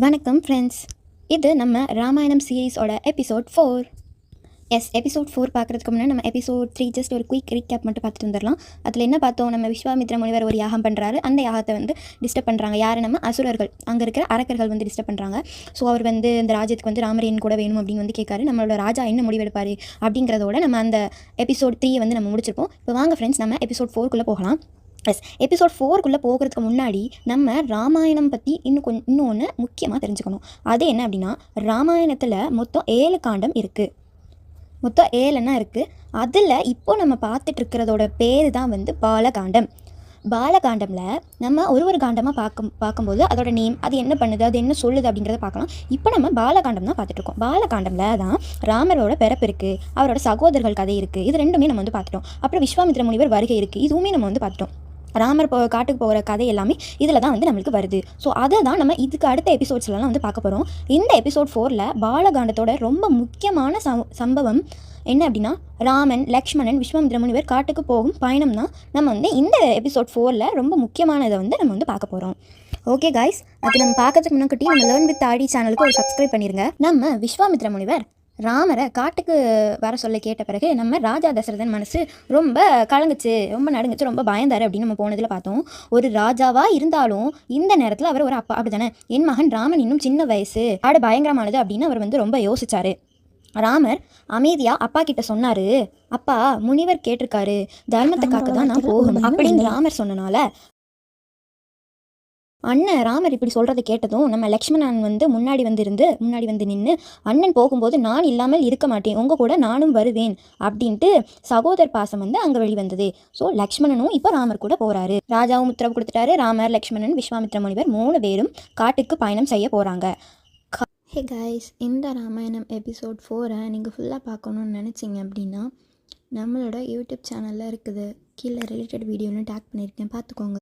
வணக்கம் ஃப்ரெண்ட்ஸ். இது நம்ம ராமாயணம் சீரீஸோட எபிசோட் 4. எபிசோட் 4 பார்க்குறதுக்கு முன்னாடி நம்ம எபிசோட் 3 ஜஸ்ட் ஒரு குயிக் ரீகேப் மட்டும் பார்த்துட்டு வந்துடலாம். அதில் என்ன பார்த்தோம், நம்ம விஸ்வாமித்ர முனிவர் ஒரு யாகம் பண்ணுறாரு. அந்த யாகத்தை டிஸ்டர்ப் பண்ணுறாங்க. யார்? நம்ம அசுரர்கள், அங்கே இருக்கிற அரக்கர்கள் டிஸ்டர்ப் பண்ணுறாங்க. ஸோ அவர் இந்த ராஜ்யத்துக்கு ராமர் என் கூட வேணும் அப்படின்னு கேட்காரு. நம்மளோட ராஜா என்ன முடிவெடுப்பார் அப்படிங்கிறதோட நம்ம அந்த எபிசோட் 3 நம்ம முடிச்சிருப்போம். இப்போ வாங்க ஃப்ரெண்ட்ஸ், நம்ம எபிசோட் 4 போகலாம். எபிசோட் 4 போகிறதுக்கு முன்னாடி நம்ம ராமாயணம் பற்றி இன்னொன்று முக்கியமாக தெரிஞ்சுக்கணும். அது என்ன அப்படின்னா, ராமாயணத்தில் மொத்தம் 7 காண்டம் இருக்குது. மொத்தம் 7 இருக்குது. அதில் இப்போ நம்ம பார்த்துட்டு இருக்கிறதோட பேர் தான் பாலகாண்டம். பாலகாண்டமில் நம்ம ஒரு காண்டமாக பார்க்கும்போது அதோட நேம், அது என்ன பண்ணுது, அது என்ன சொல்லுது அப்படிங்கிறத பார்க்கலாம். இப்போ நம்ம பாலகாண்டம் தான் பார்த்துட்ருக்கோம். பாலகாண்டமில் தான் ராமரோட பிறப்பு இருக்குது, அவரோட சகோதரர்கள் கதை இருக்குது. இது ரெண்டுமே நம்ம பார்த்துட்டோம். அப்புறம் விஸ்வாமித்ர முனிவர் வருகை இருக்குது, இதுவுமே நம்ம பார்த்துட்டோம். ராமர் காட்டுக்கு போகிற கதை எல்லாமே இதில் தான் நம்மளுக்கு வருது. ஸோ அதை தான் நம்ம இதுக்கு அடுத்த எபிசோட்ஸ்லாம் பார்க்க போகிறோம். இந்த எபிசோட் 4 பாலகாண்டத்தோட ரொம்ப முக்கியமான சம்பவம் என்ன அப்படின்னா, ராமன், லக்ஷ்மணன், விஸ்வாமித்ர முனிவர் காட்டுக்கு போகும் பயணம் தான் நம்ம இந்த எபிசோட் 4 ரொம்ப முக்கியமானதை நம்ம பார்க்க போகிறோம். ஓகே காய்ஸ், அது நம்ம பார்க்கறதுக்கு முன்னாடி நம்ம லேர்ன் வித் ஆடி சேனலுக்கு ஒரு சப்ஸ்கிரைப் பண்ணிடுங்க. நம்ம விஸ்வாமித்ர முனிவர் ராமரை காட்டுக்கு வர சொல்ல கேட்ட பிறகு நம்ம ராஜா தசரதன் மனசு ரொம்ப கலங்குச்சு, ரொம்ப நடுங்குச்சு, ரொம்ப பயந்தார் அப்படின்னு நம்ம போனதில் பார்த்தோம். ஒரு ராஜாவாக இருந்தாலும் இந்த நேரத்தில் அவர் ஒரு அப்பா அப்படி தானே, என் மகன் ராமன் இன்னும் சின்ன வயசு, ஆடு பயங்கரமானது அப்படின்னு அவர் ரொம்ப யோசிச்சாரு. ராமர் அமைதியாக அப்பா கிட்ட சொன்னார், அப்பா முனிவர் கேட்டிருக்காரு, தர்மத்தை காக்க தான் நான் போகணும் அப்படின்னு ராமர் சொன்னனால அண்ணன் ராமர் இப்படி சொல்கிறத கேட்டதும் நம்ம லக்ஷ்மணன் முன்னாடி நின்று, அண்ணன் போகும்போது நான் இல்லாமல் இருக்க மாட்டேன், உங்கள் கூட நானும் வருவேன் அப்படின்ட்டு சகோதர பாசம் அங்கே வெளிவந்தது. ஸோ லக்ஷ்மணனும் இப்போ ராமர் கூட போகிறாரு. ராஜாவும் உத்தரவு கொடுத்துட்டாரு. ராமர், லக்ஷ்மணன், விஸ்வாமித்ர முனிவர் 3 பேரும் காட்டுக்கு பயணம் செய்ய போகிறாங்க. ஹே கைஸ், இந்த ராமாயணம் எபிசோட் 4 நீங்கள் ஃபுல்லாக பார்க்கணுன்னு நினச்சிங்க அப்படின்னா நம்மளோட யூடியூப் சேனலில் இருக்குது. கீழே ரிலேட்டட் வீடியோன்னு டேக் பண்ணியிருக்கேன், பார்த்துக்கோங்க.